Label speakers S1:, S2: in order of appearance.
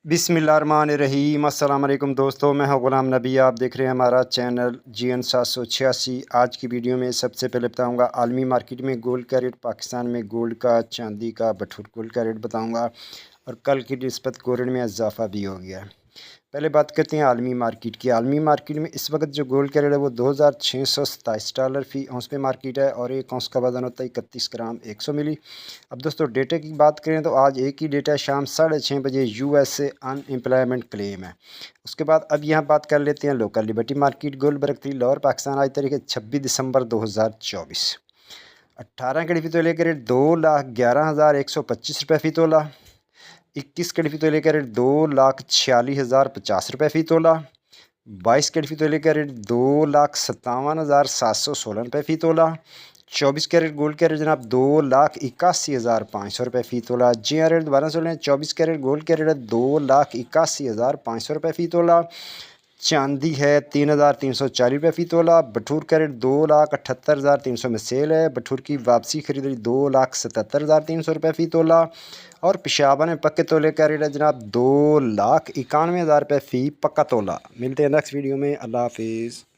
S1: बिस्मिल्लाहिर्रहमानिर्रहीम। अस्सलाम वालेकुम दोस्तों, मैं हूं गुलाम नबी। आप देख रहे हैं हमारा चैनल GN 786। आज की वीडियो में सबसे पहले बताऊंगा आलमी मार्केट में गोल्ड का रेट, पाकिस्तान में गोल्ड का, चांदी का, बटूर गोल्ड का रेट बताऊंगा और कल की निस्बत गोल्ड में इजाफा भी हो गया है। पहले बात करते हैं आलमी मार्केट की। आलमी मार्केट में इस वक्त जो गोल्ड का रेट है वो $2627 फ़ी औंस पे मार्केट है और एक औंस का वज़न होता है 31 ग्राम 100 मिली। अब दोस्तों डेटा की बात करें तो आज एक ही डेटा शाम 6:30 बजे US से अनएम्प्लॉयमेंट क्लेम है। उसके बाद अब यहाँ बात कर लेते हैं local liberty market. Gold Barkati Lahore Pakistan आज तारीख 26 दिसंबर 2024। 18 कैरेट फ़ी तोले का रेट 2,11,125 रुपये फ़ी तोला। 21 कैरेट फ़ी तोले का रेट 2,46,050 रुपये फ़ी तोला। 22 कैरेट फ़ी तोले का रेट 2,57,716 रुपये फ़ी तोला। 24 कैरेट गोल्ड का रेट जनाब 2,81,500 रुपये फ़ी तोला। जी हाँ रेट दोबारा सुन लें, 24 कैरेट गोल्ड का रेट है 2,81,500 रुपये फ़ी तोला। चांदी है 3,340 रुपये फ़ी तोला। बटूर का रेट 2,78,300 में सेल है। बटूर की वापसी खरीदारी 2,77,300 रुपये फ़ी तोला। और पेशावर में पक्के तोले का रेट है जनाब 2,91,000 रुपये फ़ी पक्का तोला। मिलते हैं नेक्स्ट वीडियो में। अल्लाह हाफिज़।